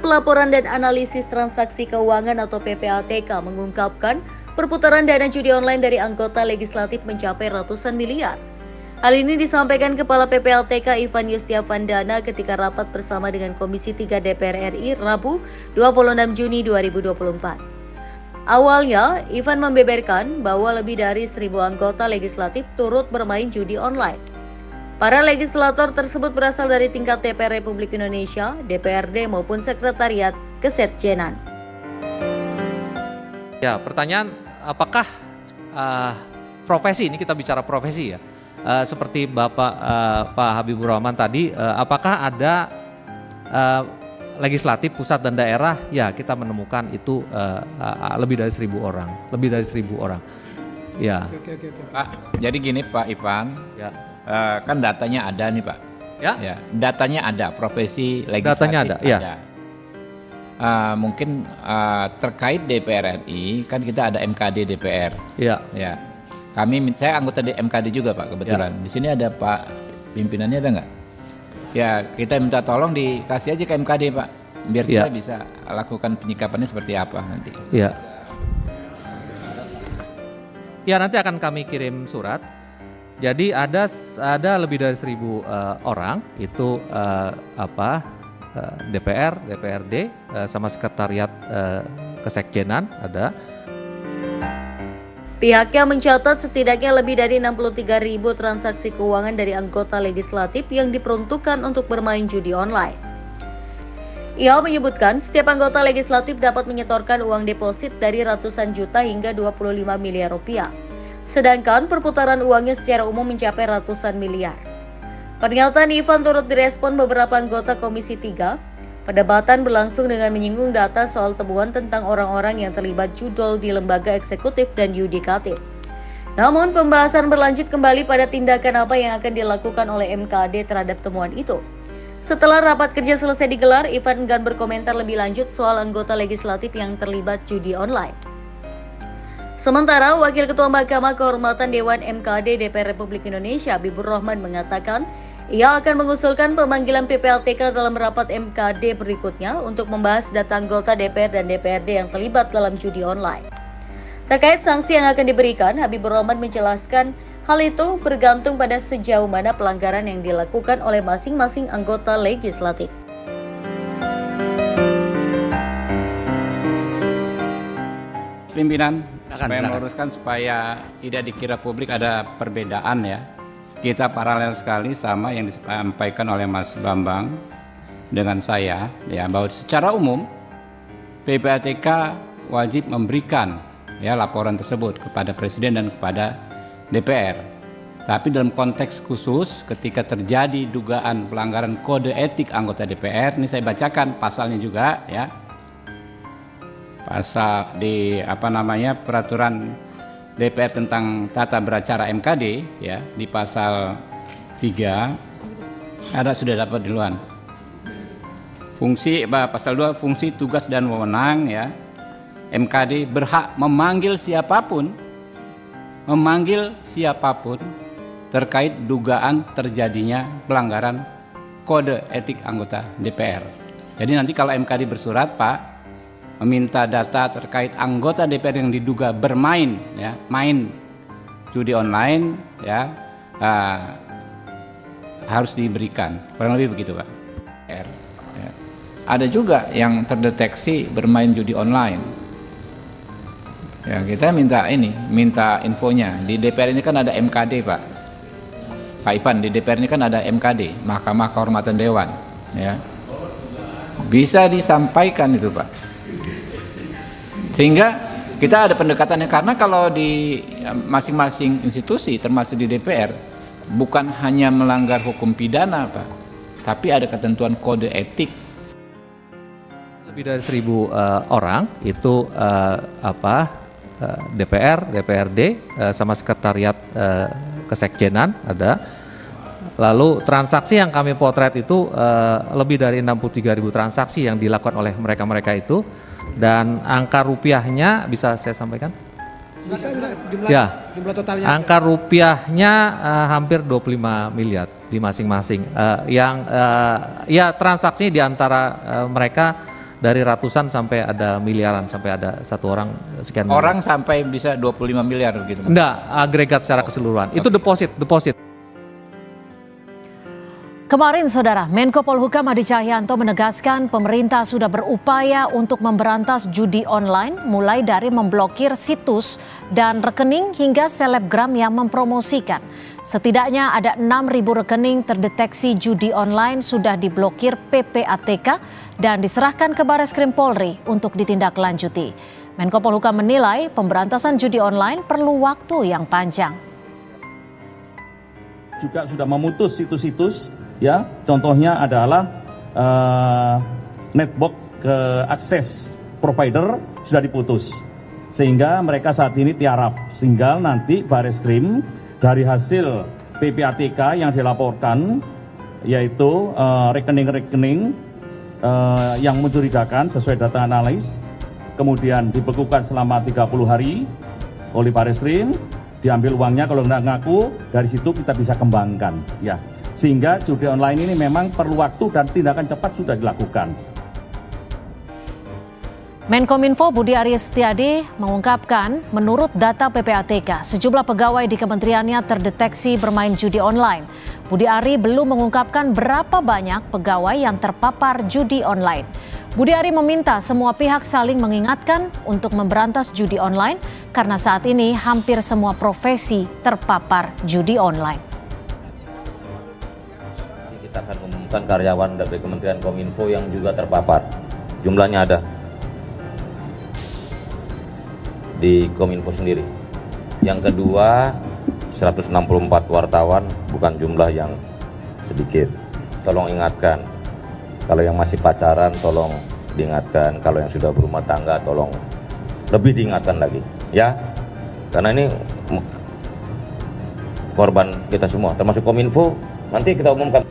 Pelaporan dan Analisis Transaksi Keuangan atau PPATK mengungkapkan perputaran dana judi online dari anggota legislatif mencapai ratusan miliar. Hal ini disampaikan Kepala PPATK Ivan Yustiavandana ketika rapat bersama dengan Komisi 3 DPR RI Rabu 26 Juni 2024. Awalnya, Ivan membeberkan bahwa lebih dari 1.000 anggota legislatif turut bermain judi online. Para legislator tersebut berasal dari tingkat DPR Republik Indonesia, DPRD maupun Sekretariat Kesekjenan. Ya, pertanyaan apakah profesi, ini kita bicara profesi ya, seperti Bapak Pak Habibur Rahman tadi, apakah ada legislatif pusat dan daerah? Ya, kita menemukan itu lebih dari 1.000 orang, lebih dari 1.000 orang. Ya. Oke. Pak, jadi gini Pak Ivan, Ya. Kan datanya ada nih Pak. Ya. Datanya ada, profesi legislatif Datanya ada, ya. Mungkin terkait DPR RI, kan kita ada MKD DPR. Ya. Ya. Saya anggota MKD juga Pak kebetulan. Ya. Di sini ada Pak pimpinannya, ada nggak? Ya, kita minta tolong dikasih aja ke MKD Pak, biar kita bisa lakukan penyikapannya seperti apa nanti. Ya. Ya, nanti akan kami kirim surat. Jadi ada lebih dari 1.000 orang itu DPR, DPRD sama Sekretariat Kesekjenan ada. Pihaknya mencatat setidaknya lebih dari 63.000 transaksi keuangan dari anggota legislatif yang diperuntukkan untuk bermain judi online. Ia menyebutkan setiap anggota legislatif dapat menyetorkan uang deposit dari ratusan juta hingga 25 miliar rupiah. Sedangkan perputaran uangnya secara umum mencapai ratusan miliar. Pernyataan Ivan turut direspon beberapa anggota Komisi 3. Perdebatan berlangsung dengan menyinggung data soal temuan tentang orang-orang yang terlibat judol di lembaga eksekutif dan yudikatif. Namun pembahasan berlanjut kembali pada tindakan apa yang akan dilakukan oleh MKD terhadap temuan itu. Setelah rapat kerja selesai digelar, Ivan enggan berkomentar lebih lanjut soal anggota legislatif yang terlibat judi online. Sementara Wakil Ketua Mahkamah Kehormatan Dewan MKD DPR Republik Indonesia Habibur Rahman mengatakan ia akan mengusulkan pemanggilan PPATK dalam rapat MKD berikutnya untuk membahas data anggota DPR dan DPRD yang terlibat dalam judi online. Terkait sanksi yang akan diberikan, Habibur Rahman menjelaskan hal itu bergantung pada sejauh mana pelanggaran yang dilakukan oleh masing-masing anggota legislatif. Pimpinan, saya meluruskan supaya tidak dikira publik ada perbedaan ya. Kita paralel sekali sama yang disampaikan oleh Mas Bambang dengan saya ya, bahwa secara umum PPATK wajib memberikan ya laporan tersebut kepada Presiden dan kepada DPR. Tapi dalam konteks khusus ketika terjadi dugaan pelanggaran kode etik anggota DPR, ini saya bacakan pasalnya juga ya. Pasal di peraturan DPR tentang tata beracara MKD ya, di pasal 3 sudah dapat duluan. Pasal 2 fungsi tugas dan wewenang ya. MKD berhak memanggil siapapun terkait dugaan terjadinya pelanggaran kode etik anggota DPR. Jadi nanti kalau MKD bersurat Pak meminta data terkait anggota DPR yang diduga bermain ya, main judi online ya, harus diberikan, kurang lebih begitu Pak. Ya. Ada juga yang terdeteksi bermain judi online ya, kita minta infonya. Di DPR ini kan ada MKD Pak Ivan, di DPR ini kan ada MKD, Mahkamah Kehormatan Dewan ya, bisa disampaikan itu Pak, sehingga kita ada pendekatannya. Karena kalau di masing-masing institusi termasuk di DPR bukan hanya melanggar hukum pidana Pak, tapi ada ketentuan kode etik. Lebih dari 1.000 orang itu DPR, DPRD sama Sekretariat Kesekjenan ada. Lalu transaksi yang kami potret itu lebih dari 63.000 transaksi yang dilakukan oleh mereka-mereka itu. Dan angka rupiahnya bisa saya sampaikan? Jumlah totalnya. Angka rupiahnya hampir 25 miliar di masing-masing. Transaksi di antara mereka dari ratusan sampai ada miliaran, sampai ada satu orang sekian miliar. Orang sampai bisa 25 miliar gitu. Enggak, agregat secara keseluruhan. Itu deposit. Kemarin, Saudara, Menko Polhukam Hadi Cahyanto menegaskan pemerintah sudah berupaya untuk memberantas judi online, mulai dari memblokir situs dan rekening hingga selebgram yang mempromosikan. Setidaknya ada 6.000 rekening terdeteksi judi online sudah diblokir PPATK dan diserahkan ke Bareskrim Polri untuk ditindaklanjuti. Menko Polhukam menilai pemberantasan judi online perlu waktu yang panjang. Juga sudah memutus situs-situs, ya, contohnya adalah netbox ke akses provider sudah diputus, sehingga mereka saat ini tiarap. Sehingga nanti Bareskrim dari hasil PPATK yang dilaporkan, yaitu rekening-rekening yang mencurigakan sesuai data analis, kemudian dibekukan selama 30 hari oleh Bareskrim, diambil uangnya, kalau nggak ngaku, dari situ kita bisa kembangkan, ya. Sehingga judi online ini memang perlu waktu dan tindakan cepat sudah dilakukan. Menkominfo Budi Aris Setiadi mengungkapkan menurut data PPATK, sejumlah pegawai di kementeriannya terdeteksi bermain judi online. Budi Ari belum mengungkapkan berapa banyak pegawai yang terpapar judi online. Budi Ari meminta semua pihak saling mengingatkan untuk memberantas judi online karena saat ini hampir semua profesi terpapar judi online. Kita akan mengumumkan karyawan dari Kementerian Kominfo yang juga terpapar. Jumlahnya ada di Kominfo sendiri. Yang kedua, 164 wartawan, bukan jumlah yang sedikit. Tolong ingatkan, kalau yang masih pacaran tolong diingatkan, kalau yang sudah berumah tangga tolong lebih diingatkan lagi, ya. Karena ini korban kita semua, termasuk Kominfo. Nanti kita umumkan